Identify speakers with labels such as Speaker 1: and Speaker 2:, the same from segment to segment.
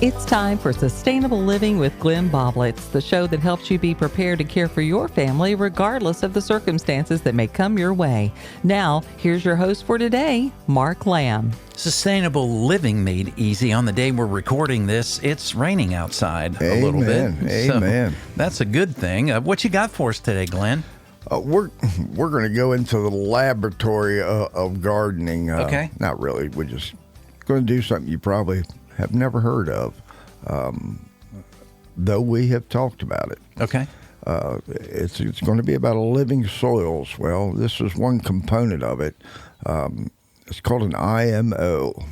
Speaker 1: It's time for Sustainable Living with Glenn Boblitz, the show that helps you be prepared to care for your family regardless of the circumstances that may come your way. Now, here's your host for today, Mark Lamb.
Speaker 2: Sustainable living made easy. On the day we're recording this, it's raining outside a little bit.
Speaker 3: Amen.
Speaker 2: So that's a good thing. What you got for us today, Glenn?
Speaker 3: We're going to go into the laboratory of gardening.
Speaker 2: Okay.
Speaker 3: Not really. We're just going to do something you probably have never heard of, though we have talked about it.
Speaker 2: Okay.
Speaker 3: It's going to be about living soils. Well, this is one component of it. It's called an IMO.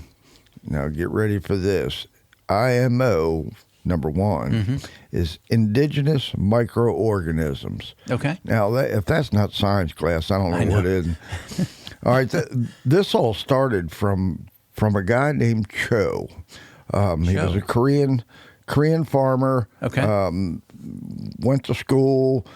Speaker 3: Now, get ready for this. IMO, number one, is Indigenous Microorganisms.
Speaker 2: Okay.
Speaker 3: Now, if that's not science class, I don't know what is. All right, this all started from a guy named Cho. He was a Korean farmer.
Speaker 2: Okay.
Speaker 3: Went to school,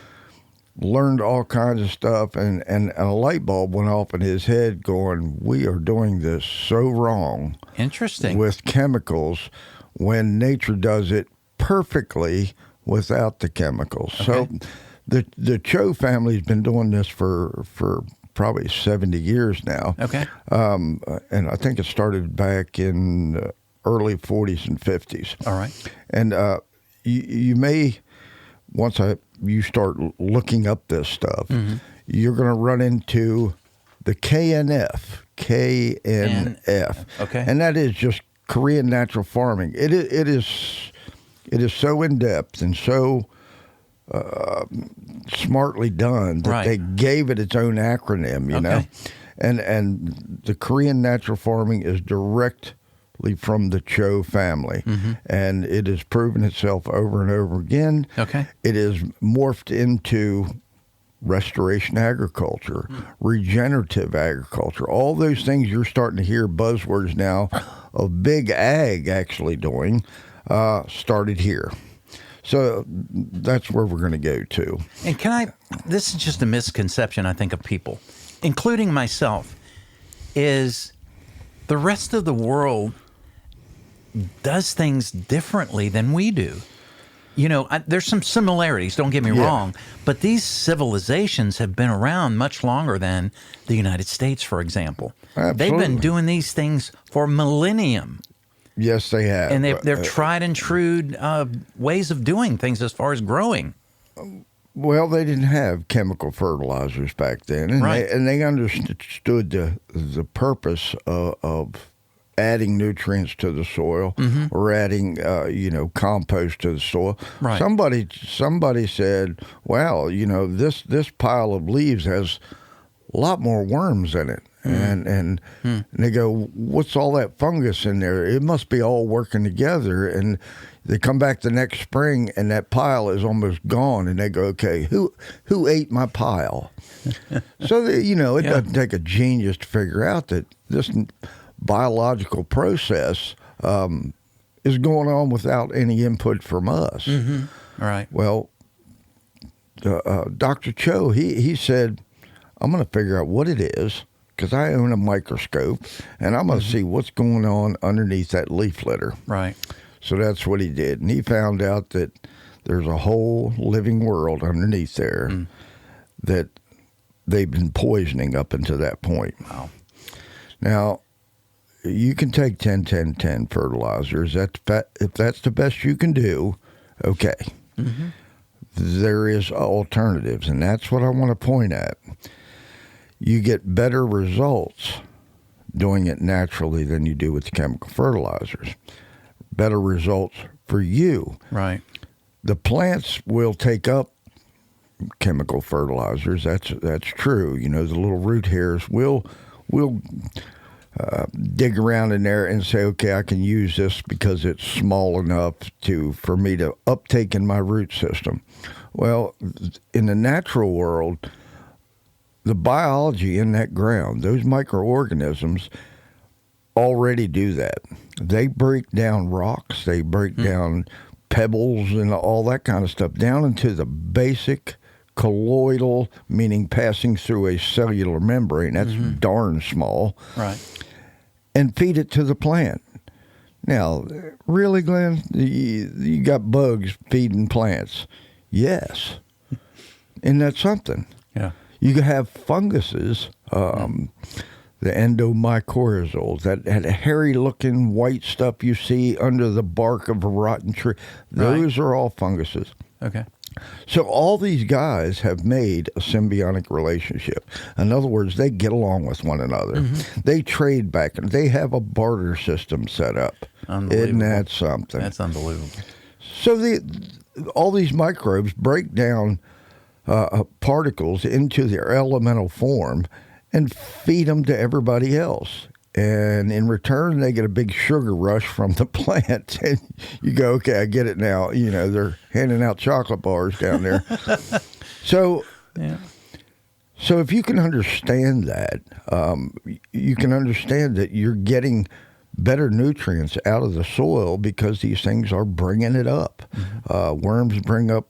Speaker 3: learned all kinds of stuff, and a light bulb went off in his head going, we are doing this so wrong.
Speaker 2: Interesting.
Speaker 3: With chemicals when nature does it perfectly without the chemicals.
Speaker 2: Okay.
Speaker 3: So the Cho family's been doing this for probably 70 years now.
Speaker 2: Okay.
Speaker 3: And I think it started back in early 40s and 50s.
Speaker 2: All right.
Speaker 3: And you may, once you start looking up this stuff, you're going to run into the KNF.
Speaker 2: Okay.
Speaker 3: And that is just Korean natural farming. It is so in depth and so smartly done that they gave it its own acronym, you know. And the Korean natural farming is directly from the Cho family, and it has proven itself over and over again.
Speaker 2: Okay.
Speaker 3: It is morphed into restoration agriculture, regenerative agriculture, all those things you're starting to hear buzzwords now of big ag actually doing, started here. So that's where we're going to go to.
Speaker 2: And this is just a misconception, I think, of people, including myself, is the rest of the world does things differently than we do. You know, there's some similarities, don't get me wrong, but these civilizations have been around much longer than the United States, for example.
Speaker 3: Absolutely.
Speaker 2: They've been doing these things for millennium.
Speaker 3: Yes, they have.
Speaker 2: And they're tried and true ways of doing things as far as growing.
Speaker 3: Well, they didn't have chemical fertilizers back then, and they understood the purpose of adding nutrients to the soil or adding compost to the soil.
Speaker 2: Right.
Speaker 3: Somebody said, "Wow, this pile of leaves has a lot more worms in it." And they go, what's all that fungus in there? It must be all working together. And they come back the next spring, and that pile is almost gone. And they go, okay, who ate my pile? So, it doesn't take a genius to figure out that this biological process is going on without any input from us.
Speaker 2: All right.
Speaker 3: Well, Dr. Cho, he said, I'm going to figure out what it is, because I own a microscope, and I'm going to see what's going on underneath that leaf litter.
Speaker 2: Right.
Speaker 3: So that's what he did. And he found out that there's a whole living world underneath there that they've been poisoning up until that point.
Speaker 2: Wow.
Speaker 3: Now, you can take 10-10-10 fertilizers. If that's the best you can do, okay. There is alternatives, and that's what I want to point at. You get better results doing it naturally than you do with the chemical fertilizers. Better results for you.
Speaker 2: Right.
Speaker 3: The plants will take up chemical fertilizers. That's true. The little root hairs will dig around in there and say, okay, I can use this because it's small enough for me to uptake in my root system. Well, in the natural world, the biology in that ground, those microorganisms already do that. They break down rocks, they break down pebbles and all that kind of stuff down into the basic colloidal, meaning passing through a cellular membrane. That's darn small.
Speaker 2: Right.
Speaker 3: And feed it to the plant. Now, really, Glenn, you got bugs feeding plants. Yes. Isn't that something?
Speaker 2: Yeah.
Speaker 3: You can have funguses, the endomycorrhizals, that hairy-looking white stuff you see under the bark of a rotten tree. Those are all funguses.
Speaker 2: Okay.
Speaker 3: So all these guys have made a symbiotic relationship. In other words, they get along with one another. They trade back, and they have a barter system set up. Isn't that something?
Speaker 2: That's unbelievable.
Speaker 3: So all these microbes break down particles into their elemental form and feed them to everybody else. And in return, they get a big sugar rush from the plant. And you go, okay, I get it now. You know, they're handing out chocolate bars down there. So if you can understand that, you can understand that you're getting better nutrients out of the soil because these things are bringing it up. Worms bring up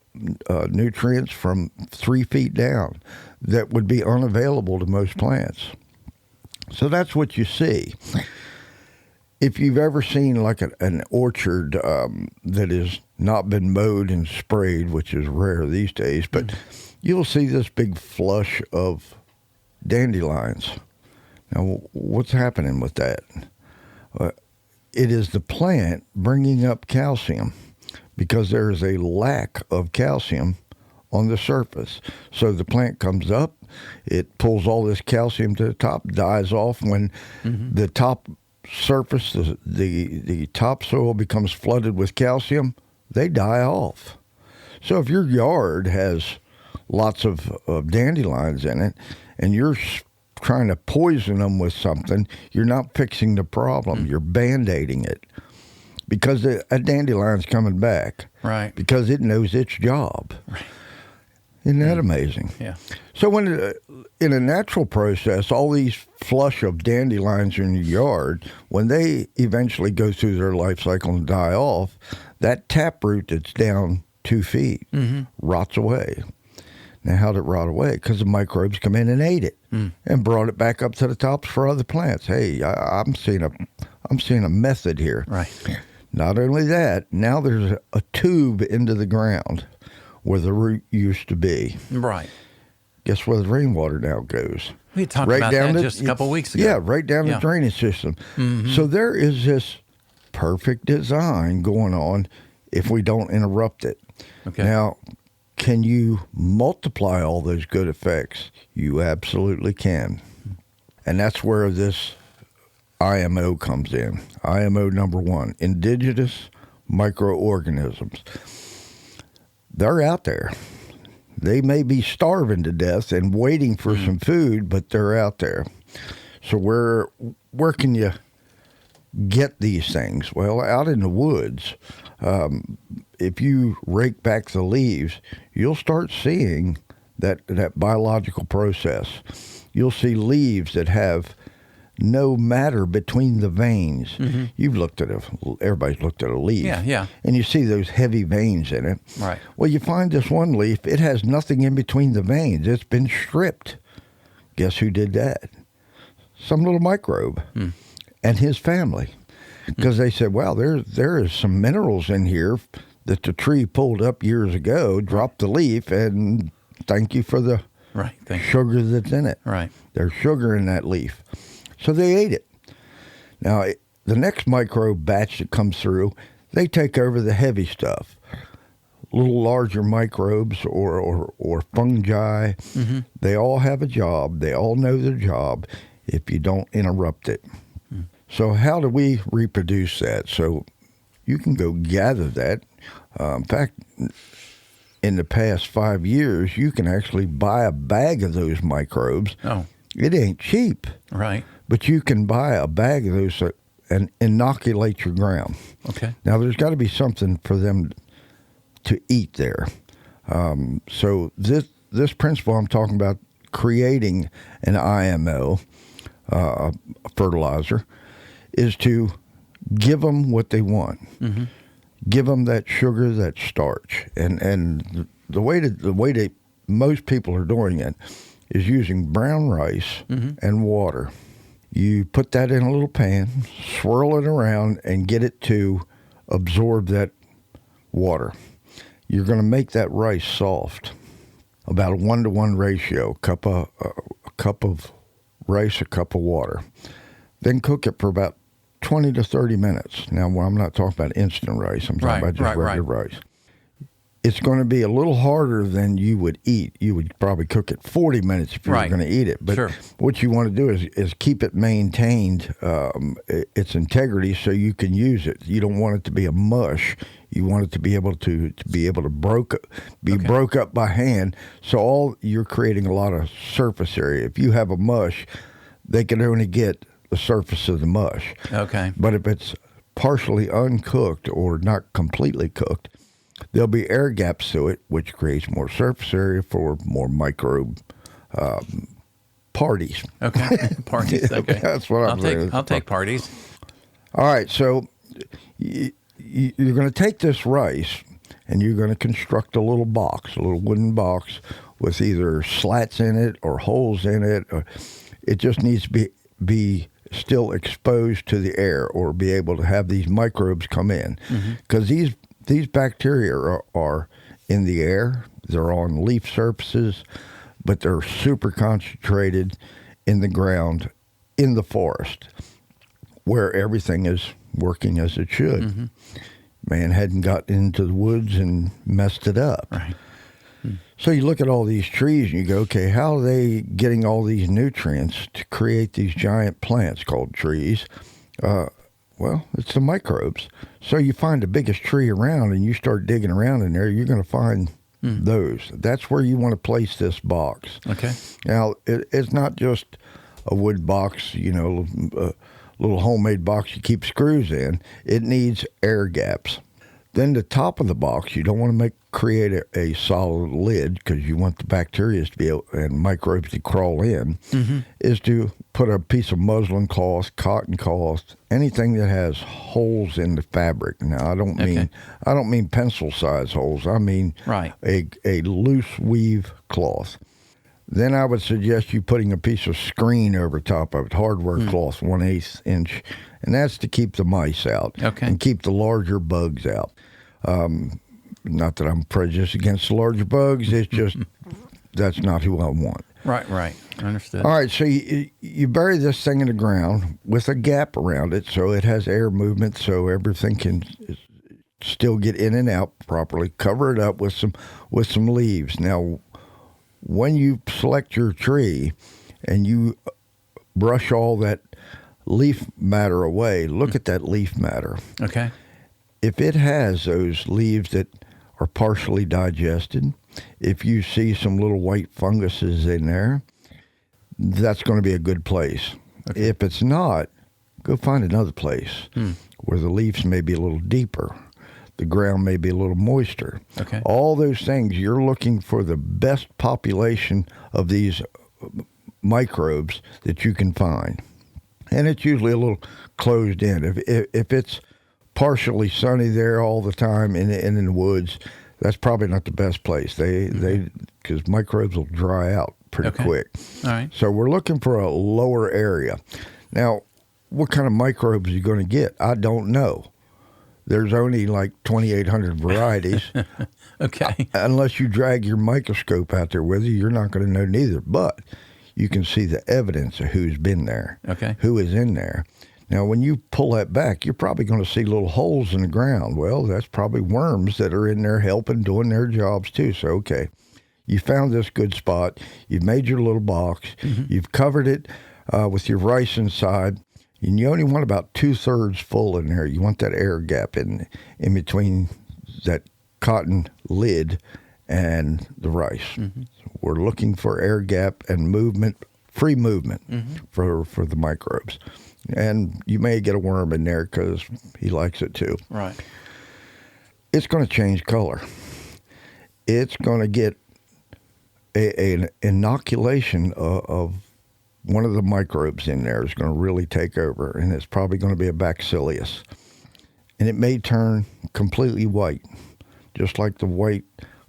Speaker 3: nutrients from 3 feet down that would be unavailable to most plants. So that's what you see. If you've ever seen like an orchard that has not been mowed and sprayed, which is rare these days, but you'll see this big flush of dandelions. Now, what's happening with that? It is the plant bringing up calcium because there is a lack of calcium on the surface. So the plant comes up, it pulls all this calcium to the top, dies off. When the top surface, the topsoil becomes flooded with calcium, they die off. So if your yard has lots of dandelions in it and you're trying to poison them with something, you're not fixing the problem. You're Band-Aiding it. Because a dandelion's coming back.
Speaker 2: Right.
Speaker 3: Because it knows its job.
Speaker 2: Right.
Speaker 3: Isn't that amazing?
Speaker 2: Yeah.
Speaker 3: So when in a natural process, all these flush of dandelions in your yard, when they eventually go through their life cycle and die off, that taproot that's down 2 feet rots away. Now, how'd it rot away? Because the microbes come in and ate it and brought it back up to the tops for other plants. Hey, I'm seeing a method here.
Speaker 2: Right.
Speaker 3: Not only that, now there's a tube into the ground where the root used to be.
Speaker 2: Right.
Speaker 3: Guess where the rainwater now goes?
Speaker 2: We talked about that just a couple weeks ago.
Speaker 3: Yeah, right down the drainage system. So there is this perfect design going on if we don't interrupt it.
Speaker 2: Okay.
Speaker 3: Now, can you multiply all those good effects? You absolutely can. And that's where this IMO comes in. IMO number 1, indigenous microorganisms. They're out there. They may be starving to death and waiting for some food, but they're out there. So where can you get these things? Well, out in the woods, if you rake back the leaves, you'll start seeing that biological process. You'll see leaves that have no matter between the veins. You've looked at everybody's looked at a leaf.
Speaker 2: Yeah.
Speaker 3: And you see those heavy veins in it.
Speaker 2: Right.
Speaker 3: Well, you find this one leaf, it has nothing in between the veins. It's been stripped. Guess who did that? Some little microbe and his family. Because they said, well, there is some minerals in here that the tree pulled up years ago, dropped the leaf, and thank you for the sugar that's in it.
Speaker 2: Right.
Speaker 3: There's sugar in that leaf. So they ate it. Now, the next microbe batch that comes through, they take over the heavy stuff. Little larger microbes or fungi, they all have a job. They all know their job if you don't interrupt it. So how do we reproduce that? So you can go gather that. In fact, in the past 5 years, you can actually buy a bag of those microbes.
Speaker 2: Oh.
Speaker 3: It ain't cheap.
Speaker 2: Right.
Speaker 3: But you can buy a bag of those and inoculate your ground.
Speaker 2: Okay.
Speaker 3: Now, there's got to be something for them to eat there. So this principle I'm talking about, creating an IMO, fertilizer, is to give them what they want. Give them that sugar, that starch. And the way that most people are doing it is using brown rice and water. You put that in a little pan, swirl it around, and get it to absorb that water. You're going to make that rice soft, about a 1-to-1 ratio, a cup of rice, a cup of water. Then cook it for about 20 to 30 minutes. Now, I'm not talking about instant rice. I'm talking about just regular rice. It's going to be a little harder than you would eat. You would probably cook it 40 minutes if you were going to eat it. But what you want to do is keep it maintained, its integrity, so you can use it. You don't want it to be a mush. You want it to be able to broke up by hand. So you're creating a lot of surface area. If you have a mush, they can only get the surface of the mush.
Speaker 2: Okay.
Speaker 3: But if it's partially uncooked or not completely cooked, there'll be air gaps to it, which creates more surface area for more microbe parties.
Speaker 2: Okay, parties. Okay,
Speaker 3: that's what I'm saying.
Speaker 2: I'll take parties.
Speaker 3: All right, so you're going to take this rice and you're going to construct a little wooden box with either slats in it or holes in it. It just needs to be still exposed to the air, or be able to have these microbes come in, because these bacteria are in the air. They're on leaf surfaces, but they're super concentrated in the ground, in the forest, where everything is working as it should. Man hadn't got into the woods and messed it up.
Speaker 2: Right.
Speaker 3: So you look at all these trees and you go, okay, how are they getting all these nutrients to create these giant plants called trees? Well, it's the microbes. So you find the biggest tree around and you start digging around in there, you're going to find those. That's where you want to place this box.
Speaker 2: Okay.
Speaker 3: Now, it's not just a wood box, a little homemade box you keep screws in. It needs air gaps. Then the top of the box, you don't want to create a solid lid, because you want the bacteria to be able, and microbes to crawl in, is to put a piece of muslin cloth, cotton cloth, anything that has holes in the fabric. Now, I don't mean pencil size holes. I mean a loose weave cloth. Then I would suggest you putting a piece of screen over top of it, hardware cloth, 1/8 inch, and that's to keep the mice out and keep the larger bugs out. Not that I'm prejudiced against the larger bugs. It's just that's not who I want.
Speaker 2: Right. Understood.
Speaker 3: All right, so you bury this thing in the ground with a gap around it, so it has air movement, so everything can still get in and out properly. Cover it up with some leaves. Now, when you select your tree and you brush all that leaf matter away, look at that leaf matter.
Speaker 2: Okay.
Speaker 3: If it has those leaves that are partially digested, if you see some little white funguses in there, that's going to be a good place. Okay. If it's not, go find another place where the leaves may be a little deeper. The ground may be a little moister.
Speaker 2: Okay.
Speaker 3: All those things, you're looking for the best population of these microbes that you can find. And it's usually a little closed in. If it's partially sunny there all the time and in the woods, that's probably not the best place. Because microbes will dry out pretty quick.
Speaker 2: All right.
Speaker 3: So we're looking for a lower area. Now, what kind of microbes are you going to get? I don't know. There's only like 2,800 varieties.
Speaker 2: Okay.
Speaker 3: Unless you drag your microscope out there with you, you're not going to know neither. But you can see the evidence of who's been there, who is in there. Now, when you pull that back, you're probably going to see little holes in the ground. Well, that's probably worms that are in there helping, doing their jobs too. So, okay, you found this good spot. You've made your little box. You've covered it with your rice inside. And you only want about 2/3 full in there. You want that air gap in between that cotton lid and the rice. So we're looking for air gap and movement, free movement for the microbes. And you may get a worm in there because he likes it too.
Speaker 2: Right.
Speaker 3: It's going to change color. It's going to get an inoculation of one of the microbes in there is going to really take over, and it's probably going to be a bacillus. And it may turn completely white, just like the white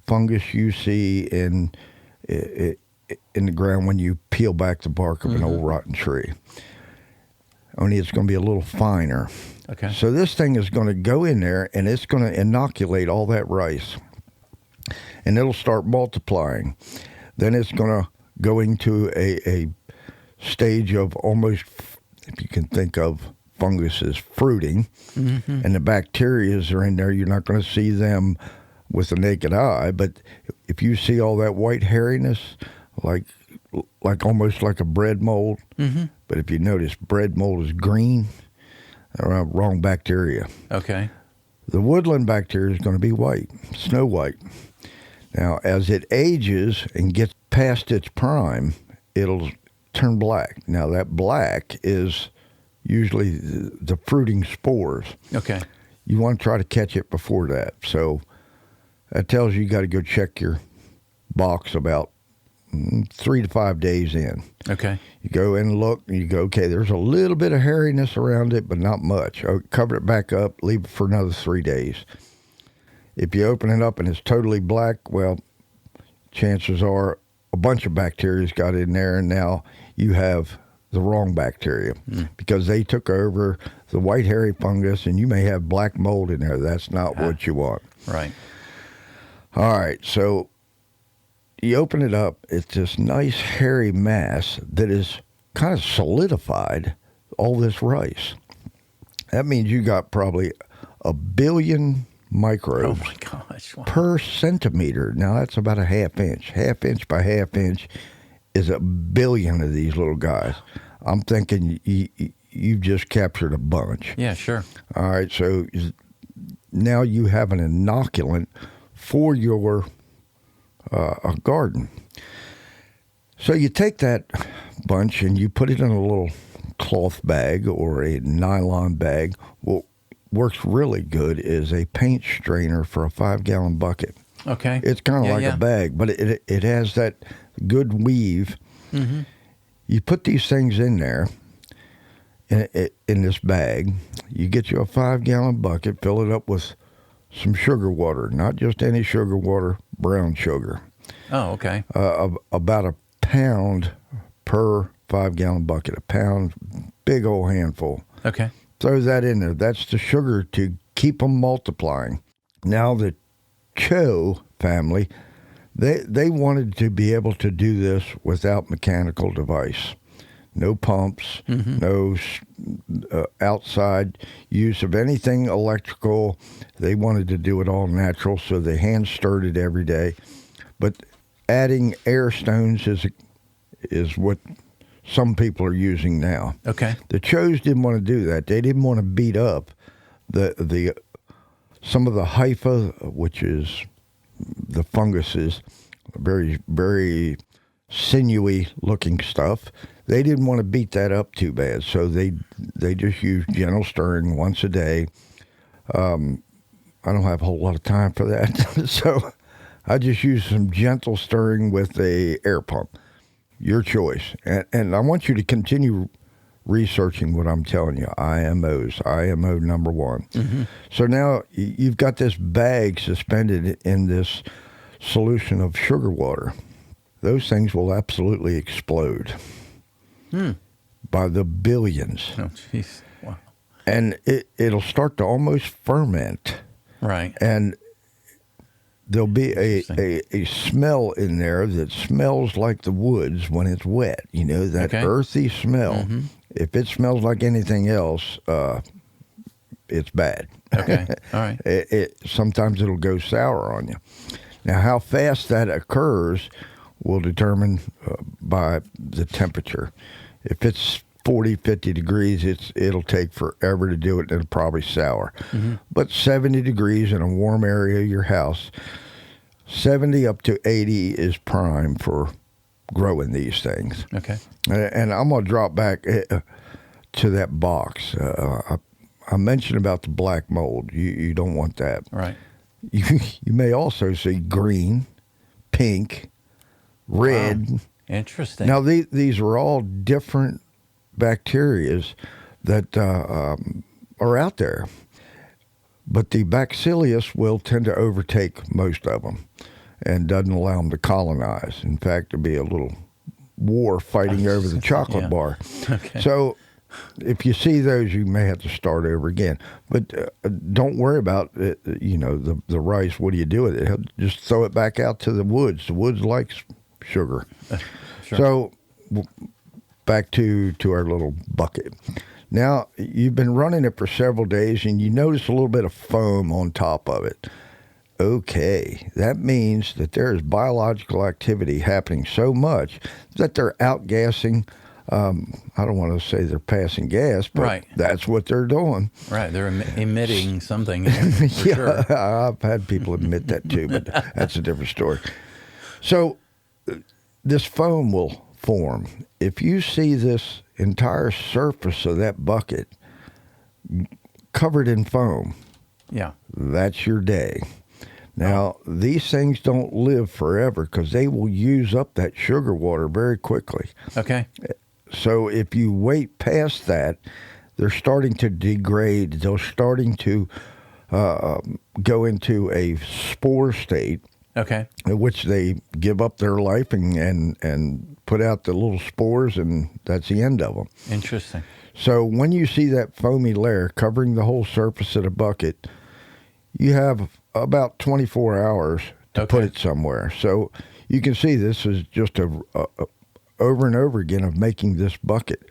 Speaker 3: fungus you see in the ground when you peel back the bark of an old rotten tree. only it's going to be a little finer.
Speaker 2: Okay.
Speaker 3: So this thing is going to go in there, and it's going to inoculate all that rice, and it'll start multiplying. Then it's going to go into a stage of almost, if you can think of fungus as fruiting, and the bacteria are in there. You're not going to see them with the naked eye, but if you see all that white hairiness, like almost like a bread mold, but if you notice, bread mold is green. Wrong bacteria.
Speaker 2: Okay.
Speaker 3: The woodland bacteria is going to be white, snow white. Now, as it ages and gets past its prime, it'll turn black. Now, that black is usually the fruiting spores.
Speaker 2: Okay.
Speaker 3: You want to try to catch it before that. So that tells you got to go check your box about 3 to 5 days in.
Speaker 2: Okay.
Speaker 3: You go in and look, and you go, okay, there's a little bit of hairiness around it, but not much. Cover it back up, leave it for another 3 days. If you open it up and it's totally black, well, chances are a bunch of bacteria's got in there, and now you have the wrong bacteria because they took over the white hairy fungus, and you may have black mold in there. That's not what you want.
Speaker 2: Right.
Speaker 3: All right, so you open it up, it's this nice hairy mass that is kind of solidified all this rice. That means you got probably 1 billion microbes
Speaker 2: Oh my gosh. Wow.
Speaker 3: per centimeter. Now that's about a half inch. Half inch by half inch is 1 billion of these little guys. I'm thinking you've just captured a bunch.
Speaker 2: Yeah, sure.
Speaker 3: All right, so now you have an inoculant for your a garden. So you take that bunch and you put it in a little cloth bag or a nylon bag. What works really good is a paint strainer for a 5-gallon bucket.
Speaker 2: Okay.
Speaker 3: It's kind of like a bag, but it has that good weave. You put these things in there in this bag. You get you a 5-gallon bucket, fill it up with some sugar water, not just any sugar water, brown sugar.
Speaker 2: Oh, okay.
Speaker 3: About a pound per 5-gallon bucket, a pound, big old handful.
Speaker 2: Okay.
Speaker 3: Throw that in there. That's the sugar to keep them multiplying. Now the Cho family, they wanted to be able to do this without mechanical device. No pumps, no outside use of anything electrical. They wanted to do it all natural, so they hand stirred it every day. But adding air stones is what some people are using now.
Speaker 2: Okay.
Speaker 3: The Chos didn't want to do that. They didn't want to beat up the some of the hypha, which is the funguses, very, very sinewy looking stuff. They didn't want to beat that up too bad, so they just used gentle stirring once a day. I don't have a whole lot of time for that, so I just use some gentle stirring with a air pump. Your choice. And I want you to continue researching what I'm telling you, IMOs, IMO number 1. So now you've got this bag suspended in this solution of sugar water. Those things will absolutely explode by the billions.
Speaker 2: Oh, jeez. Wow.
Speaker 3: And it'll start to almost ferment.
Speaker 2: Right.
Speaker 3: And there'll be a smell in there that smells like the woods when it's wet. You know, that earthy smell. If it smells like anything else, it's bad.
Speaker 2: Okay. All right.
Speaker 3: Sometimes it'll go sour on you. Now, how fast that occurs will determine by the temperature. If it's 40, 50 degrees, it'll take forever to do it, and it'll probably sour. But 70 degrees in a warm area of your house, 70 up to 80 is prime for growing these things.
Speaker 2: Okay.
Speaker 3: And I'm going to drop back to that box. I mentioned about the black mold. You don't want that.
Speaker 2: Right.
Speaker 3: You may also see green, pink, red.
Speaker 2: Wow. Interesting.
Speaker 3: Now, these are all different bacterias that are out there. But the bacillus will tend to overtake most of them and doesn't allow them to colonize. In fact, there'll be a little war fighting over the chocolate bar.
Speaker 2: Okay.
Speaker 3: So if you see those, you may have to start over again. But don't worry about it, the rice. What do you do with it? Just throw it back out to the woods. The woods likes sugar.
Speaker 2: Sure.
Speaker 3: So back to our little bucket. Now, you've been running it for several days, and you notice a little bit of foam on top of it. Okay, that means that there is biological activity happening so much that they're outgassing. I don't want to say they're passing gas, but
Speaker 2: right.
Speaker 3: That's what they're doing.
Speaker 2: Right, they're emitting something. For sure.
Speaker 3: I've had people admit that too, but that's a different story. So this foam will form. If you see this entire surface of that bucket covered in foam,
Speaker 2: yeah,
Speaker 3: that's your day. Now, these things don't live forever because they will use up that sugar water very quickly.
Speaker 2: Okay.
Speaker 3: So if you wait past that, they're starting to degrade. They're starting to go into a spore state.
Speaker 2: Okay.
Speaker 3: In which they give up their life and put out the little spores, and that's the end of them.
Speaker 2: Interesting.
Speaker 3: So when you see that foamy layer covering the whole surface of the bucket, you have about 24 hours to put it somewhere. So you can see this is just a over and over again of making this bucket.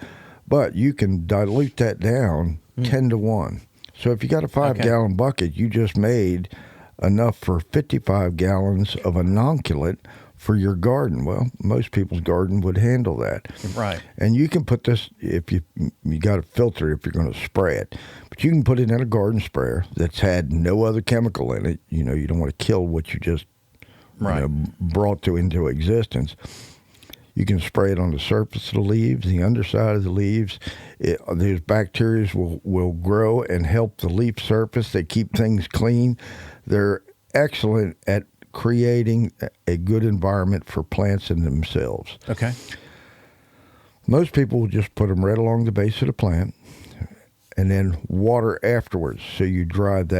Speaker 3: But you can dilute that down 10 to 1. So if you got a 5-gallon bucket, you just made enough for 55 gallons of inoculant for your garden. Well, most people's garden would handle that.
Speaker 2: Right.
Speaker 3: And you can put this, if you got to filter if you're going to spray it, but you can put it in a garden sprayer that's had no other chemical in it. You don't want to kill what you just brought into existence. You can spray it on the surface of the leaves, the underside of the leaves. These bacteria will grow and help the leaf surface. They keep things clean. They're excellent at creating a good environment for plants in themselves.
Speaker 2: Okay.
Speaker 3: Most people will just put them right along the base of the plant and then water afterwards. So you drive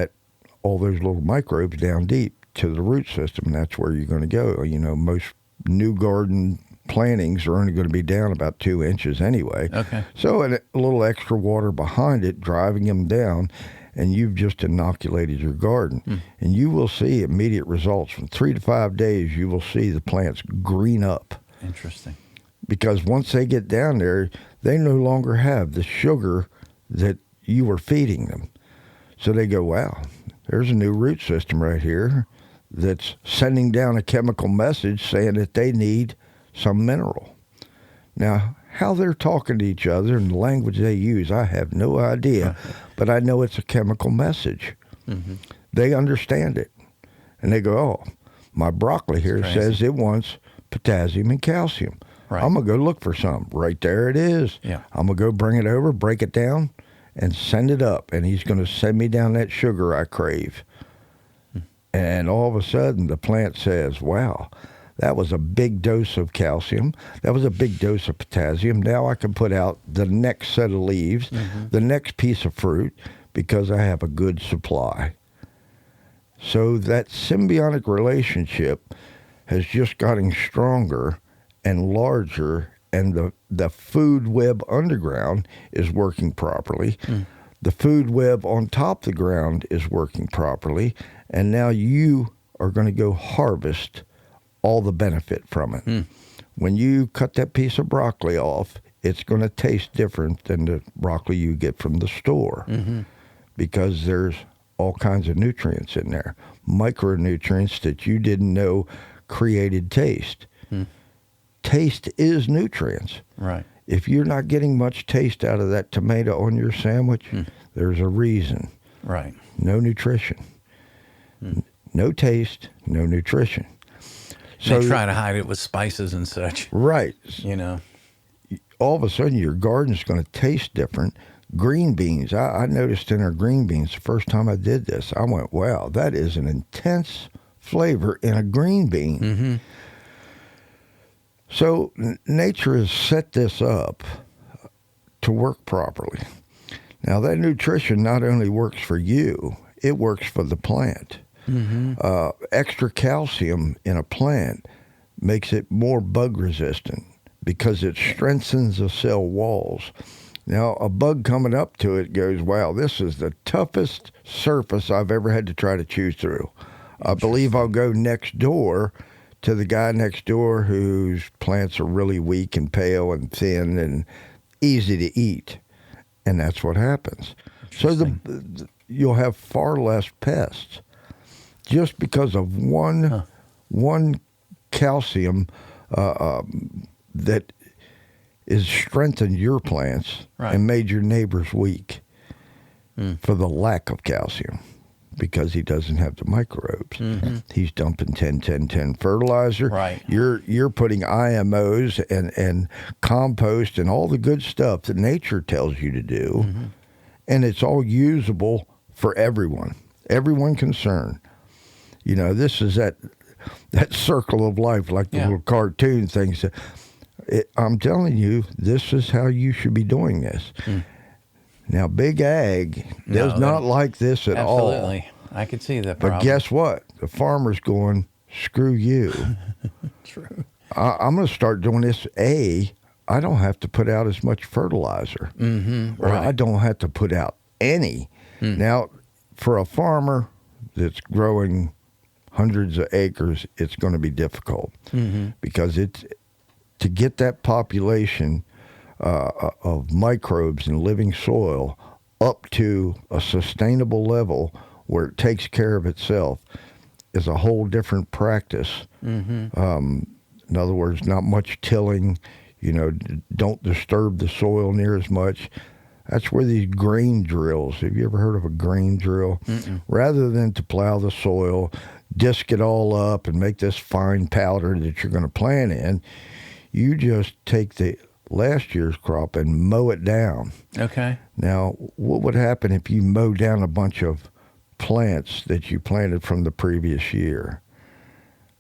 Speaker 3: all those little microbes down deep to the root system, and that's where you're going to go. Most new garden plantings are only going to be down about 2 inches anyway.
Speaker 2: Okay.
Speaker 3: So a little extra water behind it, driving them down, and you've just inoculated your garden. And you will see immediate results. From 3 to 5 days, you will see the plants green up.
Speaker 2: Interesting.
Speaker 3: Because once they get down there, they no longer have the sugar that you were feeding them. So they go, wow, there's a new root system right here that's sending down a chemical message saying that they need some mineral. Now, how they're talking to each other and the language they use, I have no idea, but I know it's a chemical message. Mm-hmm. They understand it. And they go, oh, my broccoli here says it wants potassium and calcium. Right. I'm going to go look for some. Right there it is.
Speaker 2: Yeah.
Speaker 3: I'm going to go bring it over, break it down, and send it up. And he's going to send me down that sugar I crave. And all of a sudden, the plant says, wow, that was a big dose of calcium. That was a big dose of potassium. Now I can put out the next set of leaves, the next piece of fruit, because I have a good supply. So that symbiotic relationship has just gotten stronger and larger, and the food web underground is working properly. The food web on top of the ground is working properly, and now you are going to go harvest all the benefit from it. When you cut that piece of broccoli off, it's going to taste different than the broccoli you get from the store, because there's all kinds of nutrients in there, micronutrients that you didn't know created taste. Taste is nutrients.
Speaker 2: Right.
Speaker 3: If you're not getting much taste out of that tomato on your sandwich, there's a reason.
Speaker 2: Right.
Speaker 3: No nutrition. No taste, no nutrition.
Speaker 2: So they try to hide it with spices and such.
Speaker 3: Right. All of a sudden, your garden's going to taste different. Green beans, I noticed in our green beans, the first time I did this, I went, wow, that is an intense flavor in a green bean. So nature has set this up to work properly. Now, that nutrition not only works for you, it works for the plant. Extra calcium in a plant makes it more bug resistant because it strengthens the cell walls. Now, a bug coming up to it goes, wow, this is the toughest surface I've ever had to try to chew through. I believe I'll go next door to the guy next door whose plants are really weak and pale and thin and easy to eat. And that's what happens. So you'll have far less pests just because of one calcium that is strengthened your plants and made your neighbors weak for the lack of calcium because he doesn't have the microbes. He's dumping 10-10-10 fertilizer.
Speaker 2: Right.
Speaker 3: You're putting IMOs and compost and all the good stuff that nature tells you to do, and it's all usable for everyone concerned. You know, this is that circle of life, like the little cartoon things. I'm telling you, this is how you should be doing this. Now, Big Ag does not like this at all.
Speaker 2: Absolutely. I could see that problem.
Speaker 3: But guess what? The farmer's going, screw you.
Speaker 2: True.
Speaker 3: I'm going to start doing this. I don't have to put out as much fertilizer. Or I don't have to put out any. Now, for a farmer that's growing hundreds of acres, it's going to be difficult because to get that population of microbes in living soil up to a sustainable level where it takes care of itself is a whole different practice. In other words, not much tilling, don't disturb the soil near as much. That's where these grain drills, have you ever heard of a grain drill? Rather than to plow the soil, disc it all up and make this fine powder that you're going to plant in, you just take the last year's crop and mow it down.
Speaker 2: Okay.
Speaker 3: Now, what would happen if you mow down a bunch of plants that you planted from the previous year?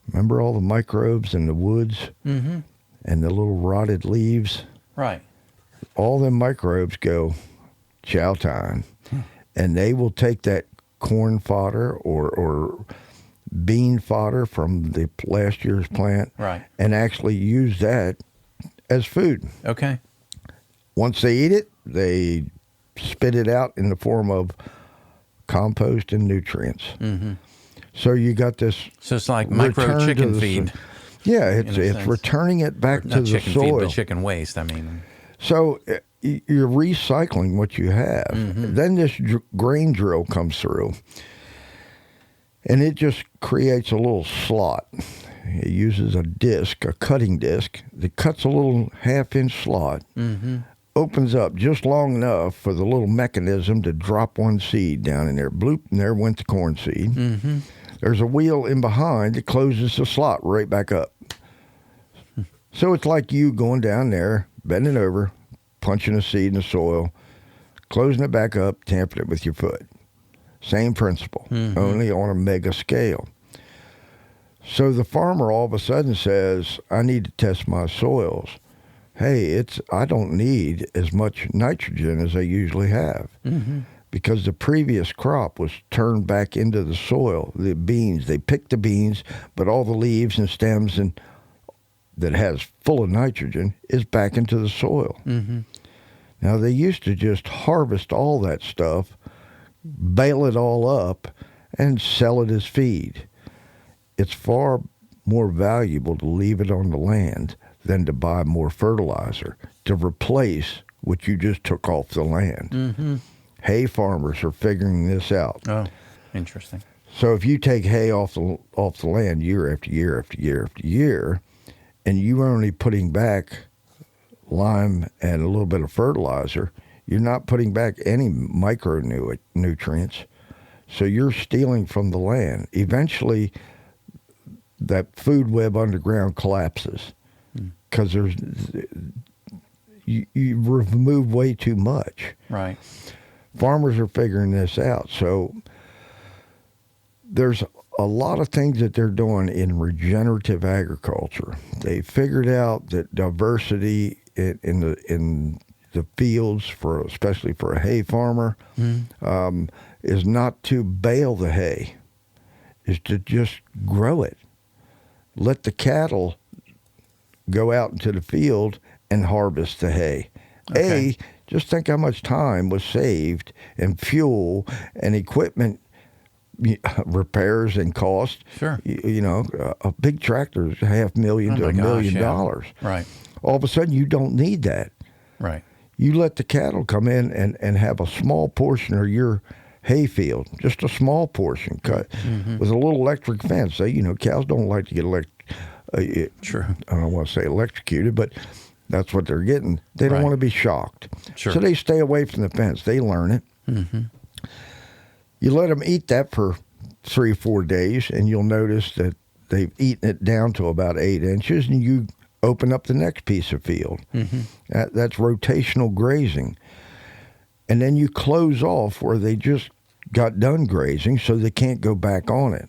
Speaker 3: Remember all the microbes in the woods and the little rotted leaves?
Speaker 2: Right.
Speaker 3: All them microbes go, chow time. And they will take that corn fodder or bean fodder from the last year's plant and actually use that as food.
Speaker 2: Okay.
Speaker 3: Once they eat it, they spit it out in the form of compost and nutrients. So you got this.
Speaker 2: So it's like micro chicken feed.
Speaker 3: Yeah, it's returning it back to the
Speaker 2: chicken
Speaker 3: soil.
Speaker 2: feed, but chicken waste, I mean.
Speaker 3: So you're recycling what you have. Then this grain drill comes through, and it just creates a little slot. It uses a cutting disc, that cuts a little half-inch slot, opens up just long enough for the little mechanism to drop one seed down in there. Bloop, and there went the corn seed. There's a wheel in behind that closes the slot right back up. So it's like you going down there, bending over, punching a seed in the soil, closing it back up, tamping it with your foot. Same principle, only on a mega scale. So the farmer all of a sudden says, I need to test my soils. Hey, I don't need as much nitrogen as I usually have because the previous crop was turned back into the soil. The beans, they picked the beans, but all the leaves and stems and that has full of nitrogen is back into the soil. Now, they used to just harvest all that stuff, bale it all up, and sell it as feed. It's far more valuable to leave it on the land than to buy more fertilizer to replace what you just took off the land. Hay farmers are figuring this out.
Speaker 2: Oh, interesting.
Speaker 3: So if you take hay off the land year after year after year after year, and you're only putting back lime and a little bit of fertilizer, you're not putting back any micronutrients. So you're stealing from the land. Eventually, that food web underground collapses because you remove way too much.
Speaker 2: Right.
Speaker 3: Farmers are figuring this out. So there's a lot of things that they're doing in regenerative agriculture. They figured out that diversity in the fields, especially for a hay farmer, is not to bale the hay, is to just grow it. Let the cattle go out into the field and harvest the hay.
Speaker 2: Okay.
Speaker 3: Just think how much time was saved and fuel and equipment repairs and cost.
Speaker 2: Sure.
Speaker 3: You know, a big tractor is $500,000 to $1 million.
Speaker 2: Right.
Speaker 3: All of a sudden, you don't need that.
Speaker 2: Right.
Speaker 3: You let the cattle come in and have a small portion of your hayfield, just a small portion cut with a little electric fence. You know, cows don't like to get
Speaker 2: Sure.
Speaker 3: I don't want to say electrocuted, but that's what they're getting. They don't
Speaker 2: Right.
Speaker 3: want to be shocked.
Speaker 2: Sure.
Speaker 3: So they stay away from the fence. They learn it. You let them eat that for 3 or 4 days, and you'll notice that they've eaten it down to about 8 inches, and you open up the next piece of field. That's rotational grazing. And then you close off where they just got done grazing so they can't go back on it,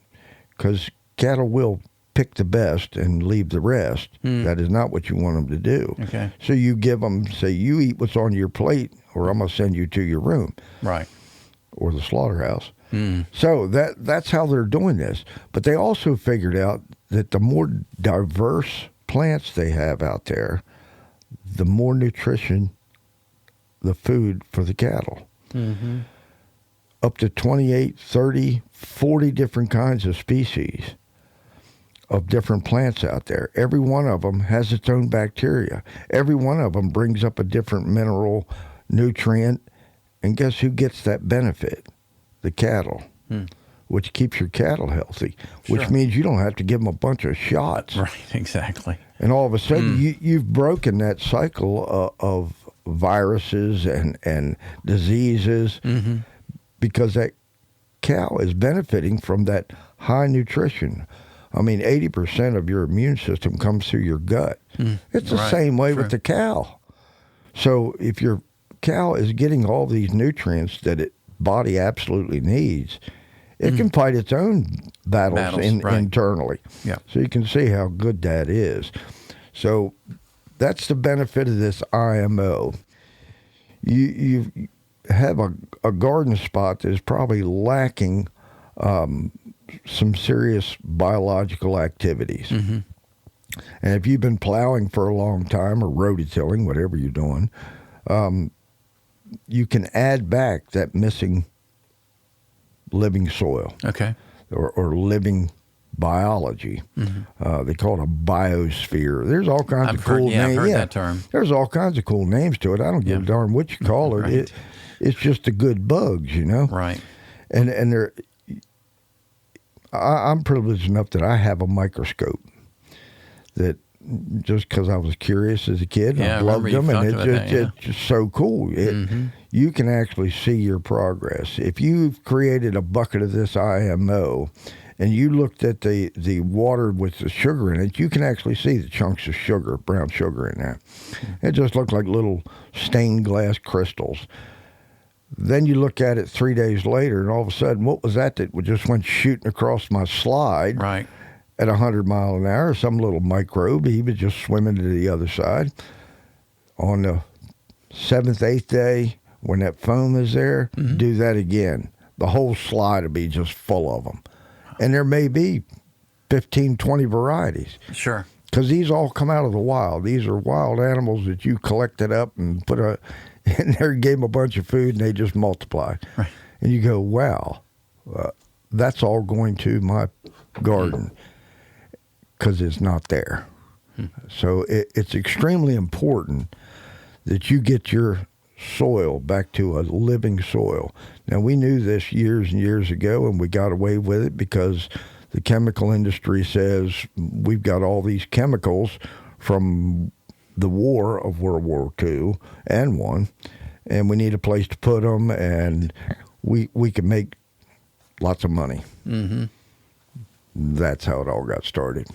Speaker 3: because cattle will pick the best and leave the rest. That is not what you want them to do.
Speaker 2: Okay.
Speaker 3: So you give them, say, you eat what's on your plate, or I'm going to send you to your room.
Speaker 2: Right.
Speaker 3: Or the slaughterhouse. So that's how they're doing this. But they also figured out that the more diverse plants they have out there, the more nutrition the food for the cattle. Up to 28, 30, 40 different kinds of species of different plants out there. Every one of them has its own bacteria. Every one of them brings up a different mineral, nutrient, and guess who gets that benefit? The cattle, which keeps your cattle healthy, which
Speaker 2: Sure.
Speaker 3: means you don't have to give them a bunch of shots.
Speaker 2: Right. Exactly.
Speaker 3: And all of a sudden, you've broken that cycle of viruses and diseases because that cow is benefiting from that high nutrition. I mean, 80% of your immune system comes through your gut. It's the
Speaker 2: Right.
Speaker 3: same way
Speaker 2: True.
Speaker 3: with the cow. So if your cow is getting all these nutrients that its body absolutely needs, it can fight its own battles
Speaker 2: Right.
Speaker 3: internally.
Speaker 2: Yeah.
Speaker 3: So you can see how good that is. So that's the benefit of this IMO. You have a garden spot that is probably lacking some serious biological activities. And if you've been plowing for a long time or rototilling, whatever you're doing, you can add back that missing living soil
Speaker 2: Okay.
Speaker 3: or living biology. They call it a biosphere. There's all kinds of cool names.
Speaker 2: I've heard that term.
Speaker 3: There's all kinds of cool names to it. I don't give a darn what you call it.
Speaker 2: Right.
Speaker 3: It's just the good bugs, you know?
Speaker 2: Right.
Speaker 3: And there, I'm privileged enough that I have a microscope that just because I was curious as a kid,
Speaker 2: Yeah,
Speaker 3: I
Speaker 2: I
Speaker 3: loved
Speaker 2: remember you
Speaker 3: them, and
Speaker 2: talked about that,
Speaker 3: it's just so cool. You can actually see your progress. If you've created a bucket of this IMO and you looked at the water with the sugar in it, you can actually see the chunks of sugar, brown sugar in there. It just looked like little stained glass crystals. Then you look at it 3 days later, and all of a sudden, what was that just went shooting across my slide
Speaker 2: Right.
Speaker 3: at 100 miles an hour? Some little microbe, he was just swimming to the other side. On the 7th, 8th day, when that foam is there, do that again. The whole slide will be just full of them. And there may be 15, 20 varieties.
Speaker 2: Sure.
Speaker 3: Because these all come out of the wild. These are wild animals that you collected up and put in there, gave them a bunch of food, and they just multiply.
Speaker 2: Right.
Speaker 3: And you go, wow, that's all going to my garden because it's not there. So it's extremely important that you get your soil back to a living soil. Now, we knew this years and years ago, and we got away with it because the chemical industry says we've got all these chemicals from the war of World War II and I, and we need a place to put them, and we can make lots of money. That's how it all got started.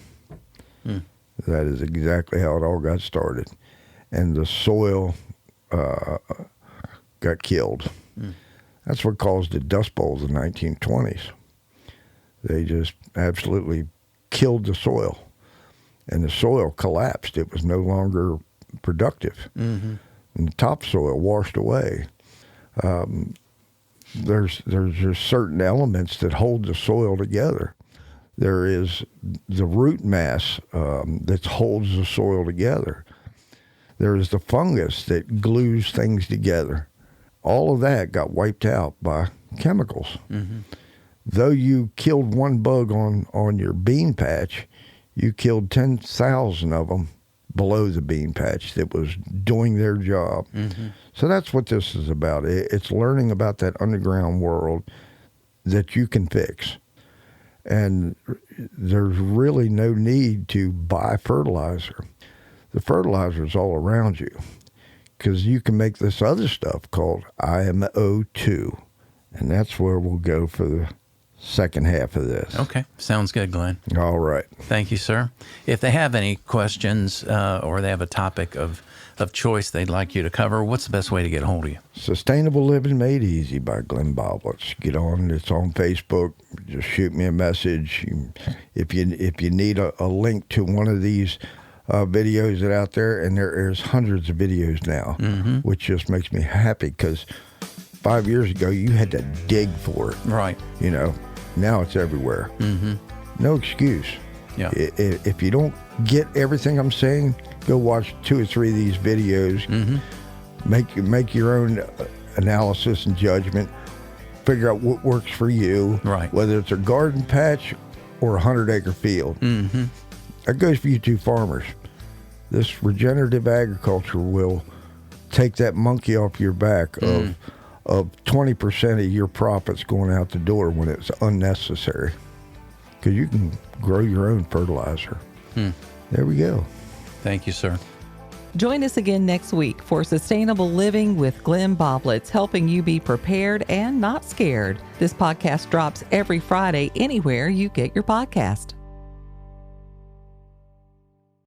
Speaker 3: That is exactly how it all got started. And the soil got killed. That's what caused the Dust Bowls in the 1920s. They just absolutely killed the soil. And the soil collapsed. It was no longer productive. And the topsoil washed away. There's just certain elements that hold the soil together. There is the root mass that holds the soil together. There's the fungus that glues things together. All of that got wiped out by chemicals.
Speaker 2: Mm-hmm.
Speaker 3: Though you killed one bug on your bean patch, you killed 10,000 of them below the bean patch that was doing their job.
Speaker 2: Mm-hmm.
Speaker 3: So that's what this is about. It's learning about that underground world that you can fix. And there's really no need to buy fertilizer. The fertilizer is all around you because you can make this other stuff called IMO2. And that's where we'll go for the second half of this.
Speaker 2: Okay. Sounds good, Glenn.
Speaker 3: All right.
Speaker 2: Thank you, sir. If they have any questions or they have a topic of choice they'd like you to cover, what's the best way to get a hold of you?
Speaker 3: Sustainable Living Made Easy by Glenn Boblets. Get on. It's on Facebook. Just shoot me a message. If you need a link to one of these videos that are out there, and there's hundreds of videos now, which just makes me happy because 5 years ago you had to dig for it.
Speaker 2: Right.
Speaker 3: Now it's everywhere.
Speaker 2: Mm-hmm.
Speaker 3: No excuse.
Speaker 2: Yeah.
Speaker 3: If you don't get everything I'm saying, go watch 2 or 3 of these videos.
Speaker 2: Mm-hmm.
Speaker 3: Make your own analysis and judgment. Figure out what works for you.
Speaker 2: Right.
Speaker 3: Whether it's a garden patch or a 100-acre field.
Speaker 2: Mm-hmm.
Speaker 3: That goes for you two farmers. This regenerative agriculture will take that monkey off your back of 20% of your profits going out the door when it's unnecessary. Because you can grow your own fertilizer. There we go.
Speaker 2: Thank you, sir.
Speaker 1: Join us again next week for Sustainable Living with Glenn Boblets, helping you be prepared and not scared. This podcast drops every Friday anywhere you get your podcast.